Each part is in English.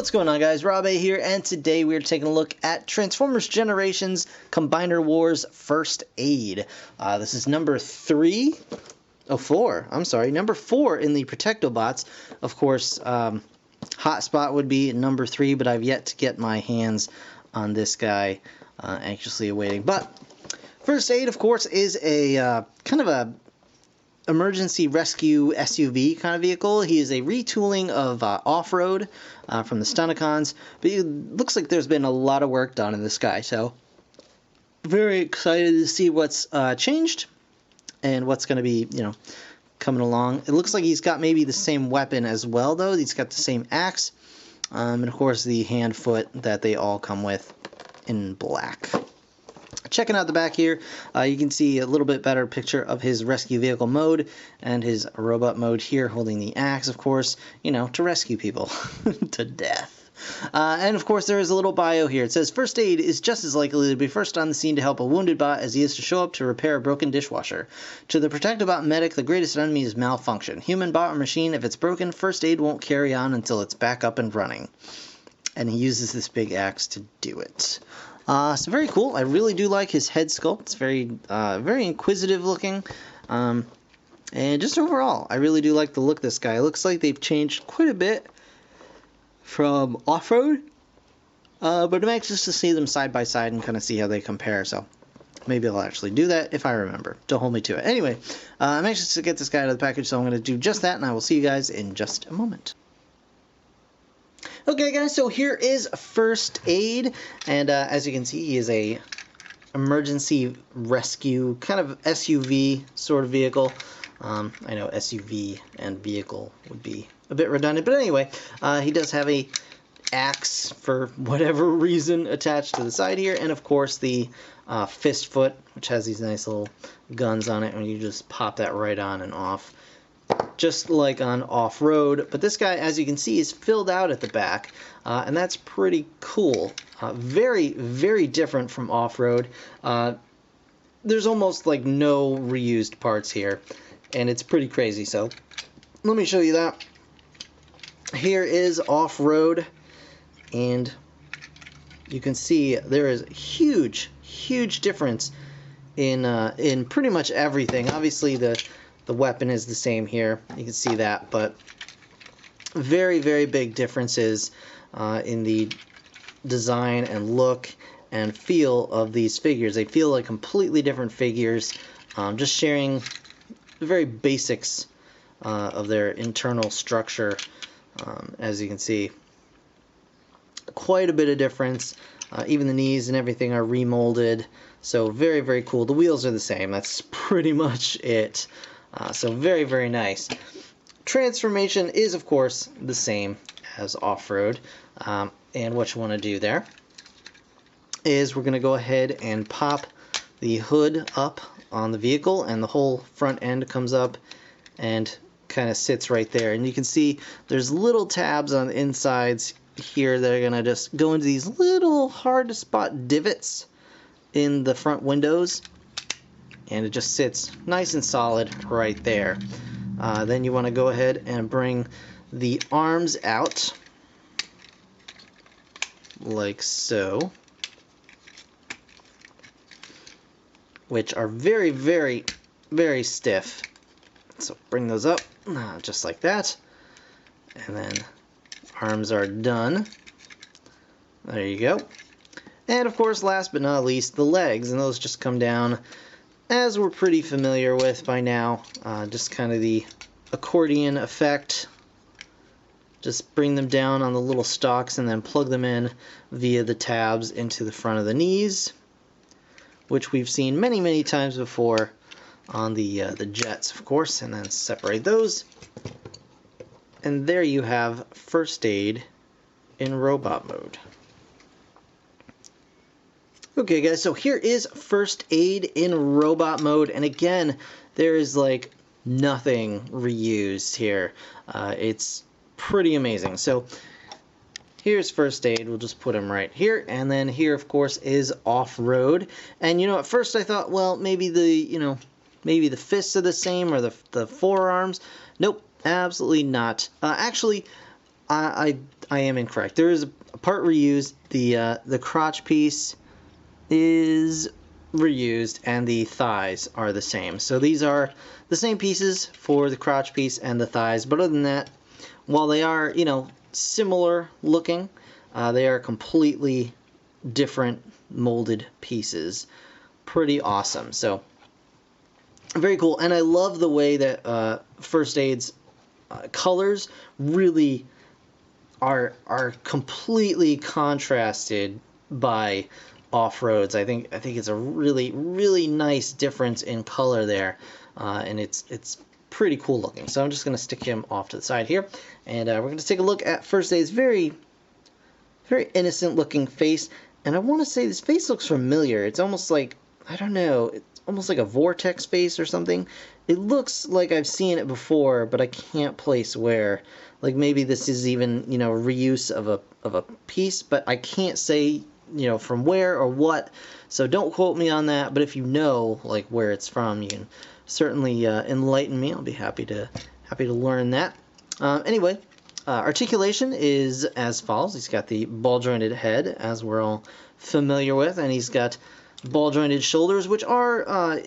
What's going on, guys? Rob A here, and today we're taking a look at Transformers Generations Combiner Wars First Aid. This is number 4. I'm sorry, number 4 in the Protectobots. Of course, Hotspot would be number 3, but I've yet to get my hands on this guy. Anxiously awaiting. But First Aid, of course, is a kind of a emergency rescue SUV kind of vehicle. He is a retooling of Off-Road from the Stunticons, but it looks like there's been a lot of work done in this guy, so very excited to see what's changed and what's going to be, coming along. It looks like he's got maybe the same weapon as well, though. He's got the same axe, and of course the hand foot that they all come with in black. Checking out the back here, you can see a little bit better picture of his rescue vehicle mode and his robot mode here, holding the axe, of course, to rescue people to death. And of course, there is a little bio here. It says, First Aid is just as likely to be first on the scene to help a wounded bot as he is to show up to repair a broken dishwasher. To the Protectobot medic, the greatest enemy is malfunction. Human, bot, or machine, if it's broken, First Aid won't carry on until it's back up and running. And he uses this big axe to do it. So very cool. I really do like his head sculpt. It's very inquisitive looking. And just overall, I really do like the look of this guy. It looks like they've changed quite a bit from Off-Road. But I'm anxious to see them side by side and kind of see how they compare. So maybe I'll actually do that if I remember. Don't hold me to it. Anyway, I'm anxious to get this guy out of the package, so I'm going to do just that, and I will see you guys in just a moment. Okay, guys, so here is First Aid, and as you can see, he is a emergency rescue kind of SUV sort of vehicle. I know SUV and vehicle would be a bit redundant, but anyway, he does have a axe for whatever reason attached to the side here, and of course the fist foot, which has these nice little guns on it, and you just pop that right on and off, just like on Off-Road. But this guy, as you can see, is filled out at the back, and that's pretty cool. Very, very different from Off-Road. There's almost like no reused parts here, and it's pretty crazy. So let me show you that. Here is Off-Road, and you can see there is huge difference in pretty much everything. Obviously the weapon is the same here, you can see that, but very, very big differences in the design and look and feel of these figures. They feel like completely different figures, just sharing the very basics of their internal structure. As you can see, quite a bit of difference. Even the knees and everything are remolded, so very, very cool. The wheels are the same, that's pretty much it. So very, very nice. Transformation is, of course, the same as Off-Road. And what you want to do there is we're going to go ahead and pop the hood up on the vehicle, and the whole front end comes up and kind of sits right there. And you can see there's little tabs on the insides here that are going to just go into these little hard to spot divots in the front windows. And it just sits nice and solid right there. Then you want to go ahead and bring the arms out like so, which are very, very, very stiff. So bring those up just like that, and then arms are done. There you go. And of course, last but not least, the legs, and those just come down as we're pretty familiar with by now. Just kind of the accordion effect. Just bring them down on the little stalks and then plug them in via the tabs into the front of the knees, which we've seen many, many times before on the jets, of course. And then separate those, and there you have First Aid in robot mode. Okay, guys, so here is First Aid in robot mode, and again, there is like nothing reused here. It's pretty amazing. So here's First Aid. We'll just put him right here, and then here, of course, is Off-Road. And at first I thought, well, maybe the maybe the fists are the same, or the forearms. Nope, absolutely not. Actually, I am incorrect. There is a part reused. The crotch piece is reused, and the thighs are the same. So these are the same pieces for the crotch piece and the thighs. But other than that, while they are, you know, similar looking, they are completely different molded pieces. Pretty awesome. So very cool. And I love the way that First Aid's colors really are completely contrasted by Off-Road's. I think it's a really nice difference in color there, and it's pretty cool looking. So I'm just going to stick him off to the side here, and we're going to take a look at First Aid's very innocent looking face. And I want to say this face looks familiar. It's almost like, I don't know, it's almost like a Vortex face or something. It looks like I've seen it before, but I can't place where. Like maybe this is even, you know, reuse of a piece, but I can't say, you know, from where or what. So don't quote me on that, but if you know like where it's from, you can certainly enlighten me. I'll be happy to learn that. Anyway, articulation is as follows. He's got the ball-jointed head, as we're all familiar with, and he's got ball-jointed shoulders, which are,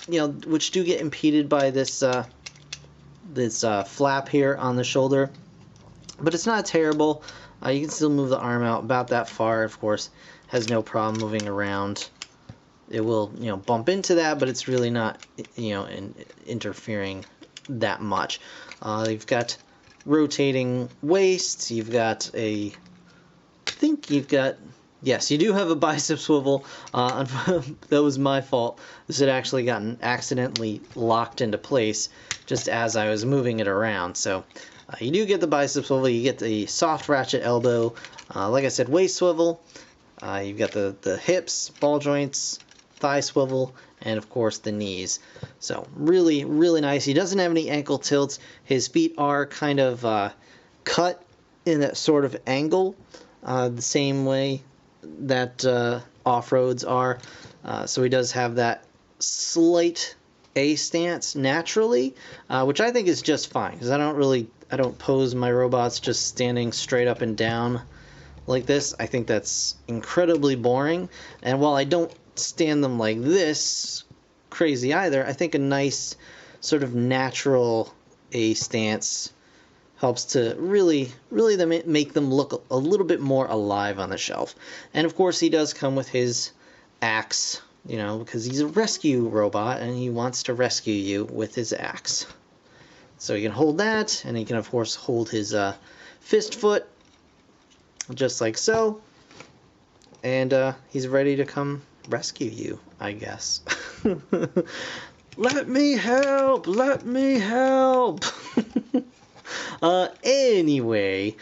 you know, which do get impeded by this this flap here on the shoulder, but it's not terrible. You can still move the arm out about that far. Of course, has no problem moving around. It will, you know, bump into that, but it's really not, you know, interfering that much. You've got rotating waist. You've got a, I think you've got, yes, you do have a bicep swivel. That was my fault. This had actually gotten accidentally locked into place just as I was moving it around. So you do get the bicep swivel. You get the soft ratchet elbow. Like I said, waist swivel. You've got the hips, ball joints, thigh swivel, and of course the knees. So really nice. He doesn't have any ankle tilts. His feet are kind of cut in that sort of angle, the same way that Off-Roads are. So he does have that slight A stance naturally, which I think is just fine, because I don't pose my robots just standing straight up and down like this. I think that's incredibly boring. And while I don't stand them like this crazy either, I think a nice sort of natural A stance helps to really make them look a little bit more alive on the shelf. And of course he does come with his axe, you know, because he's a rescue robot and he wants to rescue you with his axe. So you can hold that, and he can of course hold his fist foot just like so, and he's ready to come rescue you, I guess. Let me help! Let me help! Anyway,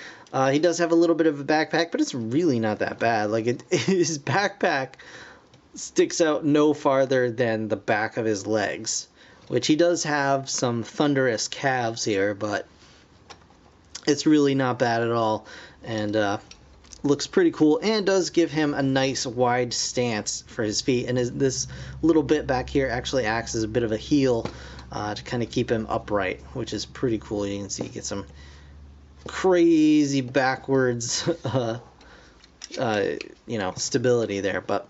he does have a little bit of a backpack, but it's really not that bad. Like, his backpack sticks out no farther than the back of his legs, which he does have some thunderous calves here, but it's really not bad at all, and looks pretty cool, and does give him a nice wide stance for his feet. And this little bit back here actually acts as a bit of a heel to kind of keep him upright, which is pretty cool. You can see he gets some crazy backwards you know, stability there. But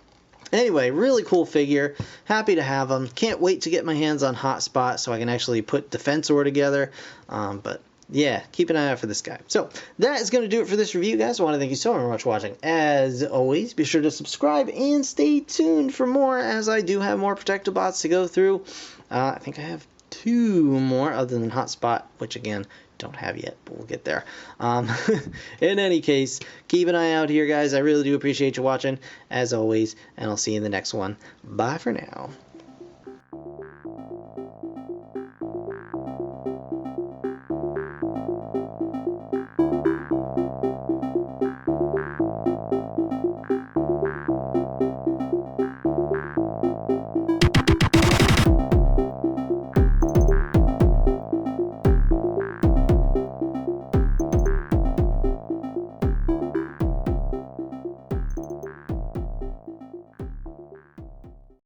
anyway, really cool figure. Happy to have him. Can't wait to get my hands on Hotspot so I can actually put Defensor together. But yeah, keep an eye out for this guy. So that is going to do it for this review, guys. I want to thank you so very much for watching. As always, be sure to subscribe and stay tuned for more, as I do have more Protectobots to go through. I think I have 2 more other than Hotspot, which again, don't have yet, but we'll get there. In any case, keep an eye out here, guys. I really do appreciate you watching, as always, and I'll see you in the next one. Bye for now.